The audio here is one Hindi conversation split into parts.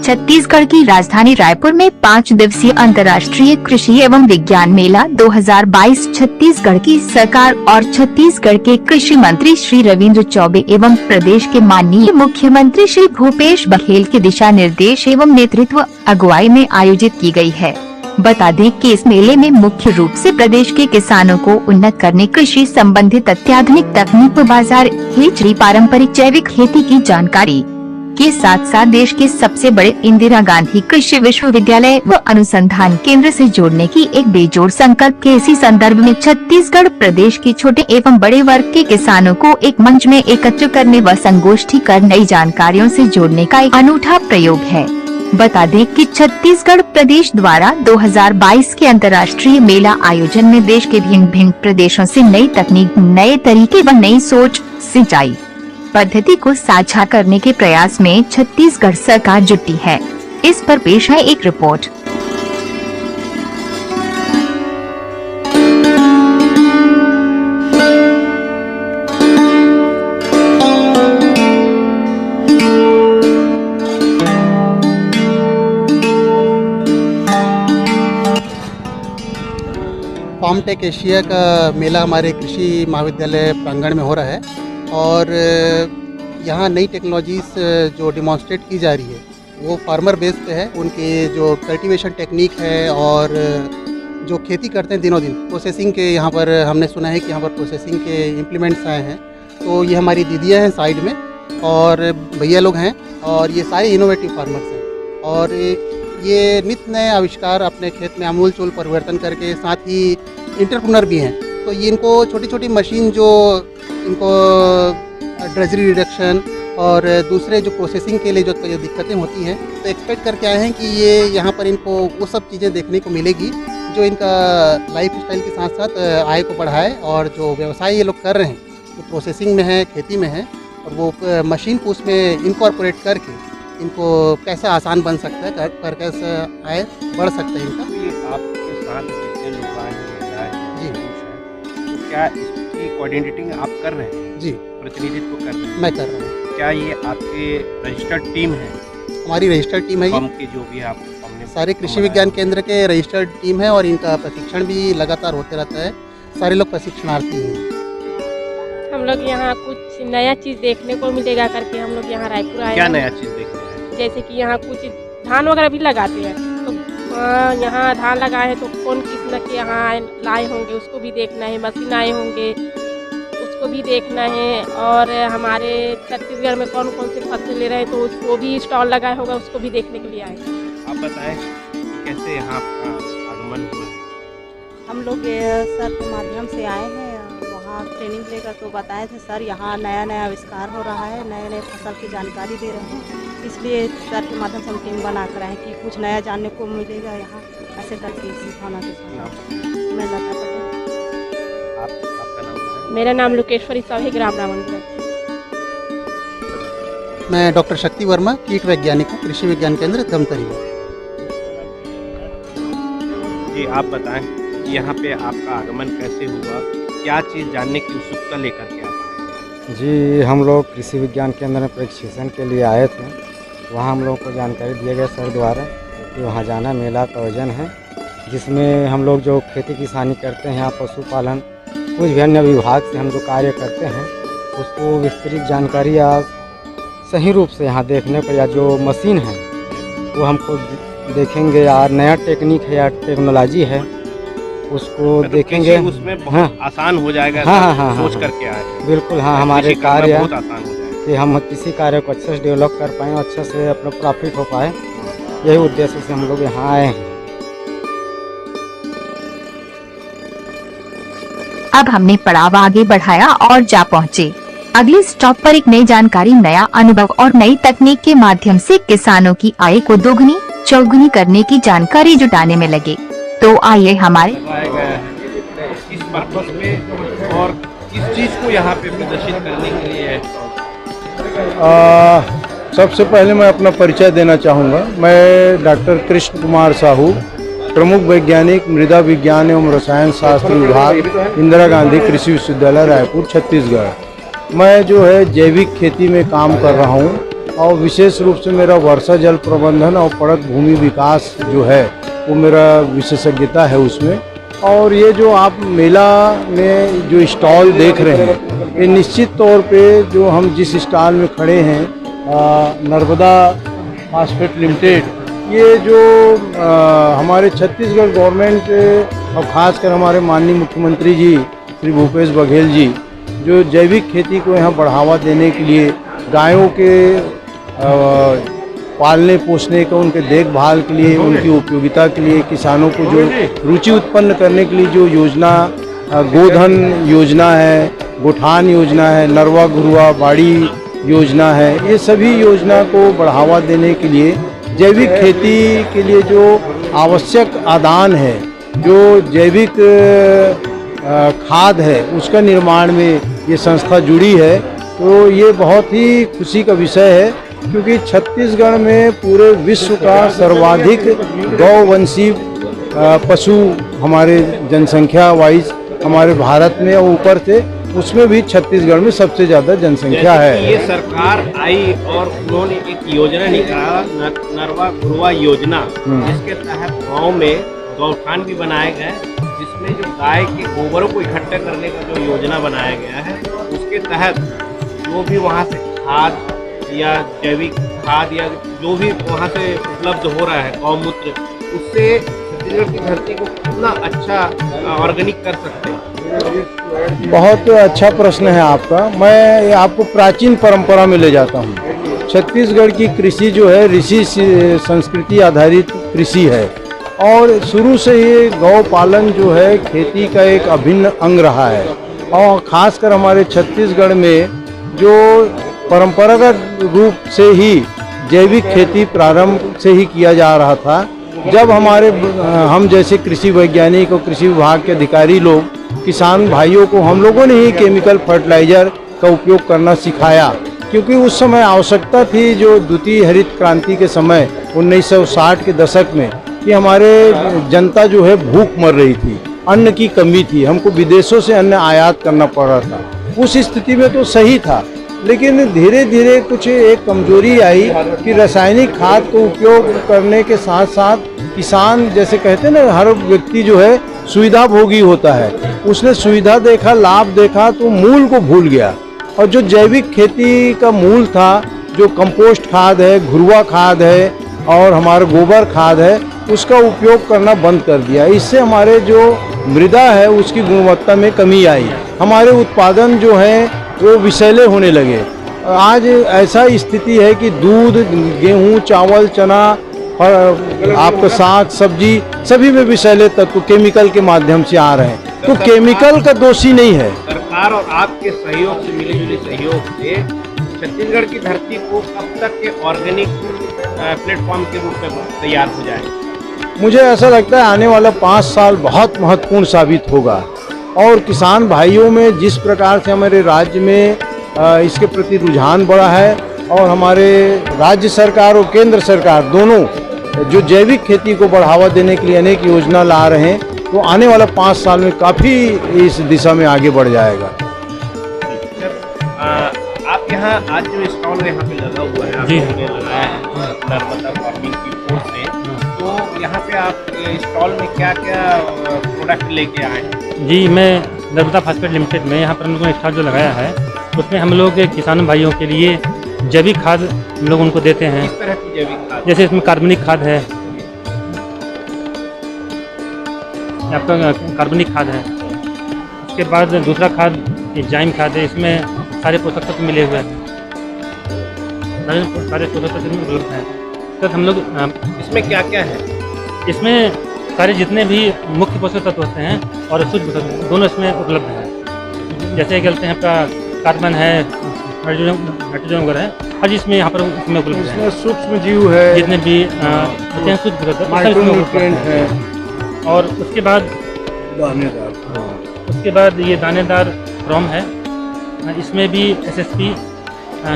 छत्तीसगढ़ की राजधानी रायपुर में 5 दिवसीय अंतर्राष्ट्रीय कृषि एवं विज्ञान मेला 2022 छत्तीसगढ़ की सरकार और छत्तीसगढ़ के कृषि मंत्री श्री रविंद्र चौबे एवं प्रदेश के माननीय मुख्यमंत्री श्री भूपेश बघेल के दिशा निर्देश एवं नेतृत्व अगुवाई में आयोजित की गई है। बता दें कि इस मेले में मुख्य रूप से प्रदेश के किसानों को उन्नत करने, कृषि संबंधित अत्याधुनिक तकनीक, बाजार हेचरी, पारंपरिक जैविक खेती की जानकारी के साथ साथ देश के सबसे बड़े इंदिरा गांधी कृषि विश्वविद्यालय व अनुसंधान केंद्र से जोड़ने की एक बेजोड़ संकल्प के इसी संदर्भ में छत्तीसगढ़ प्रदेश के छोटे एवं बड़े वर्ग के किसानों को एक मंच में एकत्र करने व संगोष्ठी कर नई जानकारियों से जोड़ने का एक अनूठा प्रयोग है। बता दें कि छत्तीसगढ़ प्रदेश द्वारा 2022 के अंतर्राष्ट्रीय मेला आयोजन में देश के भिन्न भिन्न प्रदेशों से नई तकनीक, नए तरीके व नई सोच, सिंचाई पद्धति को साझा करने के प्रयास में छत्तीसगढ़ सरकार जुटी है। इस पर पेश है एक रिपोर्ट। फार्मटेक एशिया का मेला हमारे कृषि महाविद्यालय प्रांगण में हो रहा है और यहाँ नई टेक्नोलॉजीज़ जो डिमॉन्स्ट्रेट की जा रही है वो फार्मर बेस पे है। उनके जो कल्टीवेशन टेक्निक है और जो खेती करते हैं दिनों दिन प्रोसेसिंग के, यहाँ पर हमने सुना है कि यहाँ पर प्रोसेसिंग के इम्प्लीमेंट्स आए हैं। तो ये हमारी दीदियाँ हैं साइड में और भैया लोग हैं और ये सारे इनोवेटिव फार्मर्स हैं और ये नित्य नए आविष्कार अपने खेत में आमूलचूल परिवर्तन करके, साथ ही इंटरप्रेन्योर भी हैं। तो ये इनको छोटी छोटी मशीन जो इनको ड्रेजरी रिडक्शन और दूसरे जो प्रोसेसिंग के लिए जो दिक्कतें होती हैं, तो एक्सपेक्ट करके आए हैं कि ये यहाँ पर इनको वो सब चीज़ें देखने को मिलेगी जो इनका लाइफ स्टाइल के साथ साथ आय को बढ़ाए। और जो व्यवसाय ये लोग कर रहे हैं जो प्रोसेसिंग में है, खेती में है, और वो मशीन को उसमें इनकॉर्पोरेट करके इनको कैसे आसान बन सकता है, कर कैसे आय बढ़ सकता है इनका। ये आपके साथ जितने लोग आए हैं जी, तो क्या इसकी कोऑर्डिनेटिंग आप कर रहे हैं? जी, प्रतिनिधित्व कर रहे हैं? मैं कर रहा हूँ। क्या ये आपके रजिस्टर्ड टीम है? हमारी रजिस्टर्ड टीम है फर्म ये, के जो भी आप हमने सारे कृषि विज्ञान केंद्र के रजिस्टर्ड टीम है और इनका प्रशिक्षण भी लगातार होते रहता है। सारे लोग प्रशिक्षणार्थी हैं। हम लोग यहाँ कुछ नया चीज़ देखने को मिलेगा करके हम लोग यहाँ रायपुर आए। क्या नया चीज़ देखते हैं? जैसे कि यहाँ कुछ धान वगैरह भी लगाते हैं, तो यहाँ धान लगाए हैं तो कौन किस्म के यहाँ लाए होंगे उसको भी देखना है, मशीन आए होंगे उसको भी देखना है, और हमारे छत्तीसगढ़ में कौन कौन से फसल ले रहे हैं तो उसको भी स्टॉल लगाया होगा, उसको भी देखने के लिए आए। आप बताएं कि कैसे यहाँ आपका आगमन हुआ? हम लोग सर के माध्यम से आए हैं, वहाँ ट्रेनिंग लेकर तो बताए थे सर यहाँ नया नया आविष्कार हो रहा है, नए नए फसल की जानकारी दे रहे हैं, इसलिए सर के माध्यम से हम टीम बना कर आए कि कुछ नया जानने को मिलेगा यहाँ, ऐसे करके सिखाना के साथ। मैं लता पटेल। आपका नाम है? मेरा नाम लोकेश्वरी साहू है, ग्राम रावणगढ़। मैं डॉक्टर शक्ति वर्मा, कीट वैज्ञानिक हूँ, कृषि विज्ञान केंद्र धमतरी में। जी, आप बताएं कि यहाँ पे आपका आगमन कैसे हुआ, क्या चीज़ जानने की उत्सुकता लेकर के आप आए? जी, हम लोग कृषि विज्ञान केंद्र में प्रशिक्षण के लिए आए थे। वहाँ हम लोगों को जानकारी दिया गया सर द्वारा कि वहाँ जाना, मेला का आयोजन है जिसमें हम लोग जो खेती किसानी करते हैं, यहाँ पशुपालन, कुछ भी अन्य विभाग से हम जो कार्य करते हैं उसको विस्तृत जानकारी या सही रूप से यहाँ देखने को, या जो मशीन है वो हमको देखेंगे, या नया टेक्निक है या टेक्नोलॉजी है उसको देखेंगे। उसमें बहुत आसान हो जाएगा। हाँ, सोच करके आए। बिल्कुल, हाँ, हमारे कार्य बहुत आसान हो जाएगा कि हम किसी कार्य को अच्छे से डेवलप कर पाएँ, अच्छे से अपना प्रॉफिट हो पाए, यही उद्देश्य से हम लोग यहाँ आए हैं। अब हमने पड़ाव आगे बढ़ाया और जा पहुँचे अगले स्टॉप पर एक नई जानकारी, नया अनुभव और नई तकनीक के माध्यम से किसानों की आय को दोगुनी चौगुनी करने की जानकारी जुटाने में लगे। तो आइए हमारे इस पर्पस पे और किस चीज़ को यहाँ पे प्रदर्शित करने के लिए है? सबसे पहले मैं अपना परिचय देना चाहूँगा। मैं डॉक्टर कृष्ण कुमार साहू, प्रमुख वैज्ञानिक मृदा विज्ञान एवं रसायन शास्त्र विभाग, इंदिरा गांधी कृषि विश्वविद्यालय रायपुर, छत्तीसगढ़। मैं जो है जैविक खेती में काम कर रहा हूँ और विशेष रूप से मेरा वर्षा जल प्रबंधन और पड़क भूमि विकास जो है वो मेरा विशेषज्ञता है उसमें। और ये जो आप मेला में जो स्टॉल देख रहे हैं, ये निश्चित तौर पे जो हम जिस स्टॉल में खड़े हैं नर्मदा फास्फेट लिमिटेड, ये जो हमारे छत्तीसगढ़ गवर्नमेंट और ख़ासकर हमारे माननीय मुख्यमंत्री जी श्री भूपेश बघेल जी जो जैविक खेती को यहाँ बढ़ावा देने के लिए गायों के पालने पोसने का, उनके देखभाल के लिए, उनकी उपयोगिता के लिए, किसानों को जो रुचि उत्पन्न करने के लिए जो योजना गोधन योजना है, गोठान योजना है, नरवा घुरवा बाड़ी योजना है, ये सभी योजना को बढ़ावा देने के लिए जैविक खेती के लिए जो आवश्यक आदान है, जो जैविक खाद है, उसका निर्माण में ये संस्था जुड़ी है। तो ये बहुत ही खुशी का विषय है क्योंकि छत्तीसगढ़ में पूरे विश्व का सर्वाधिक गौवंशी पशु हमारे जनसंख्या वाइज हमारे भारत में, और ऊपर से उसमें भी छत्तीसगढ़ में सबसे ज़्यादा जनसंख्या है। ये सरकार आई और उन्होंने एक योजना निकाला, नरवा घुरवा योजना, जिसके तहत गाँव में गौठान भी बनाए गए, जिसमें जो गाय के गोबरों को इकट्ठा करने का जो योजना बनाया गया है, उसके तहत जो भी वहाँ से खाद या जैविक खाद या जो भी वहाँ से उपलब्ध हो रहा है गौमूत्र, उससे छत्तीसगढ़ की धरती को कितना अच्छा ऑर्गेनिक कर सकते हैं। बहुत अच्छा प्रश्न है आपका। मैं आपको प्राचीन परंपरा में ले जाता हूँ। छत्तीसगढ़ की कृषि जो है ऋषि संस्कृति आधारित कृषि है और शुरू से ही गौ पालन जो है खेती का एक अभिन्न अंग रहा है। और ख़ासकर हमारे छत्तीसगढ़ में जो परंपरागत रूप से ही जैविक खेती प्रारंभ से ही किया जा रहा था। जब हम जैसे कृषि वैज्ञानिक और कृषि विभाग के अधिकारी लोग किसान भाइयों को हम लोगों ने ही केमिकल फर्टिलाइज़र का उपयोग करना सिखाया, क्योंकि उस समय आवश्यकता थी जो द्वितीय हरित क्रांति के समय 1960 के दशक में कि हमारे जनता जो है भूख मर रही थी, अन्न की कमी थी, हमको विदेशों से अन्न आयात करना पड़ रहा था। उस स्थिति में तो सही था, लेकिन धीरे धीरे कुछ एक कमजोरी आई कि रासायनिक खाद को उपयोग करने के साथ साथ किसान, जैसे कहते हैं ना, हर व्यक्ति जो है सुविधा भोगी होता है, उसने सुविधा देखा, लाभ देखा तो मूल को भूल गया। और जो जैविक खेती का मूल था, जो कंपोस्ट खाद है, घुरवा खाद है और हमारा गोबर खाद है, उसका उपयोग करना बंद कर दिया। इससे हमारे जो मृदा है उसकी गुणवत्ता में कमी आई, हमारे उत्पादन जो है वो विषैले होने लगे। आज ऐसा स्थिति है कि दूध, गेहूं, चावल, चना और आपका साग सब्जी सभी में विषैले तत्व केमिकल के माध्यम से आ रहे हैं। तो केमिकल का दोषी नहीं है। सरकार और आपके सहयोग से, मिली जुली सहयोग से छत्तीसगढ़ की धरती को कब तक के ऑर्गेनिक प्लेटफॉर्म के रूप में तैयार हो जाएगा? मुझे ऐसा लगता है आने वाला 5 साल बहुत महत्वपूर्ण साबित होगा। और किसान भाइयों में जिस प्रकार से हमारे राज्य में इसके प्रति रुझान बढ़ा है, और हमारे राज्य सरकार और केंद्र सरकार दोनों जो जैविक खेती को बढ़ावा देने के लिए अनेक योजना ला रहे हैं, तो आने वाला 5 साल में काफ़ी इस दिशा में आगे बढ़ जाएगा। आप यहाँ आज जो स्टॉल यहाँ पे लगा हुआ है, आपने लगाया है नर्मदा फार्मिंग की ओर से, तो यहाँ पे आप स्टॉल में क्या क्या प्रोडक्ट लेके आए हैं? जी, मैं नर्मदा फास्फेट लिमिटेड में यहाँ पर हम लोगों ने स्टॉल जो लगाया है, उसमें हम लोग किसान भाइयों के लिए जैविक खाद हम लोग उनको देते हैं। किस तरह की जैविक खाद? जैसे इसमें कार्बनिक खाद है, आपका कार्बनिक खाद है। उसके बाद दूसरा खाद एंजाइम खाद है, इसमें सारे पोषक तत्व मिले हुए हैं, सारे पोषक तत्व उपलब्ध हैं। तो हम लोग इसमें क्या क्या है? इसमें सारे जितने भी मुख्य पोषक तत्व होते हैं और सूक्ष्म पोषक तत्व दोनों इसमें उपलब्ध हैं। जैसे कहते हैं आपका कार्बन है, नाइट्रोजन वगैरह है, हर चीज़ में यहाँ पर इसमें उपलब्ध है। इसमें सूक्ष्म जीव है, जितने भी होते हैं सूक्ष्म पोषक माइक्रोन्यूट्रिएंट है। और उसके बाद ये दानेदार फ्रॉम है, इसमें भी SSP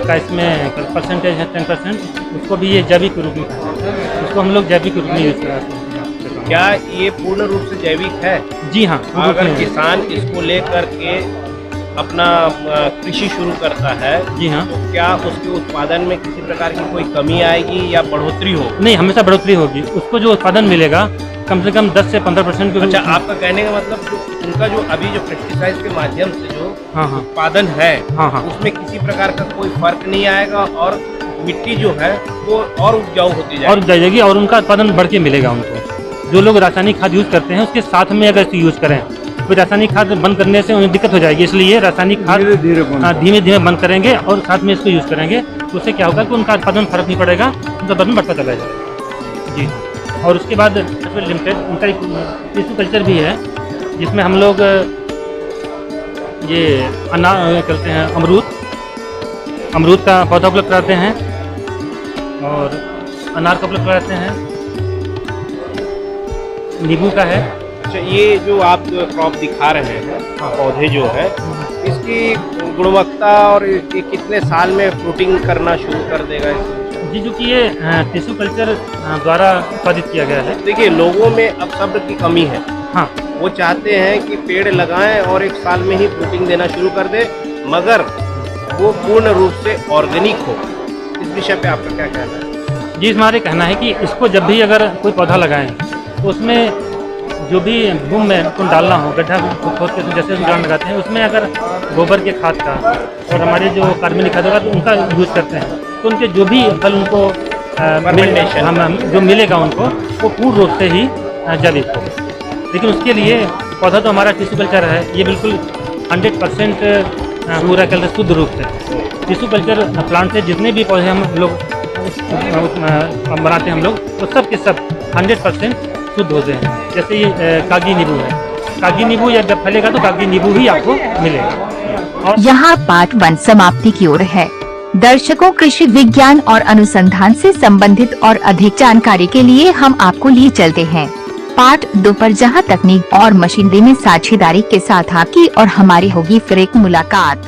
का इसमें परसेंटेज है 10%। उसको भी ये जैविक रूप में है, उसको हम लोग जैविक रूप में यूज़ करते हैं। क्या ये पूर्ण रूप से जैविक है? जी हाँ। अगर किसान इसको लेकर के अपना कृषि शुरू करता है, जी हाँ। तो क्या उसके उत्पादन में किसी प्रकार की कोई कमी आएगी या बढ़ोतरी होगी? नहीं, हमेशा बढ़ोतरी होगी। उसको जो उत्पादन मिलेगा कम से कम 10 से 15% की। अच्छा, आपका कहने का मतलब जो उनका जो अभी जो पेस्टिसाइड के माध्यम से जो हाँ उत्पादन है, हाँ उसमें किसी प्रकार का कोई फर्क नहीं आएगा और मिट्टी जो है वो और उपजाऊ होती जाएगी और उनका उत्पादन बढ़ के मिलेगा उनको। जो लोग रासायनिक खाद यूज करते हैं उसके साथ में अगर यूज करें तो रासायनिक खाद बंद करने से उन्हें दिक्कत हो जाएगी, इसलिए रासायनिक खाद धीमे धीमे बंद करेंगे और साथ में इसको यूज करेंगे, तो उससे क्या होगा कि उनका उत्पादन फर्क नहीं पड़ेगा, उनका उत्पादन बढ़ता चला जाएगा जी। और उसके बाद लिमिटेड उनका एक टिश्यू कल्चर भी है जिसमें हम लोग ये अनार करते हैं, अमरूद का पौधा उपलब्ध कराते हैं और अनार का उपलब्ध कराते हैं, नींबू का है। अच्छा, ये जो आप क्रॉप दिखा रहे हैं पौधे जो है, इसकी गुणवत्ता और ये कितने साल में फ्रूटिंग करना शुरू कर देगा? जी, जो कि ये टिश्यू कल्चर द्वारा उत्पादित किया गया है। देखिए, लोगों में अब सब्र की कमी है। हाँ, वो चाहते हैं कि पेड़ लगाएं और 1 साल में ही फ्रूटिंग देना शुरू कर दे, मगर वो पूर्ण रूप से ऑर्गेनिक हो। इस विषय पे आपका क्या कहना है? जी, हमारे कहना है कि इसको जब भी अगर कोई पौधा लगाएं तो उसमें जो भी बूम में उनको डालना हो, गड्ढा खोद के जैसे उदाहरण लगाते हैं, उसमें अगर गोबर के खाद का और हमारे जो कार्बनिक खाद होगा तो उनका यूज करते हैं, तो उनके जो भी फल उनको जो मिलेगा उनको वो पूर्ण रूप से ही जैविक हो। लेकिन उसके लिए पौधा तो हमारा टिश्यू कल्चर है, ये बिल्कुल 100% पूरा कल शुद्ध रूप से टिश्यू कल्चर प्लांट से जितने भी पौधे हम लोग बनाते हैं हम लोग, वो सब के सब 100% शुद्ध होते हैं। जैसे ये कागी नींबू है, कागी नींबू या जब फलेगा तो कागी नींबू ही आपको मिलेगा। और यहाँ पार्ट 1 समाप्ति की ओर है। दर्शकों, कृषि विज्ञान और अनुसंधान से संबंधित और अधिक जानकारी के लिए हम आपको लिए चलते हैं पार्ट 2 पर, जहाँ तकनीक और मशीनरी में साझेदारी के साथ आपकी और हमारी होगी फिर एक मुलाकात।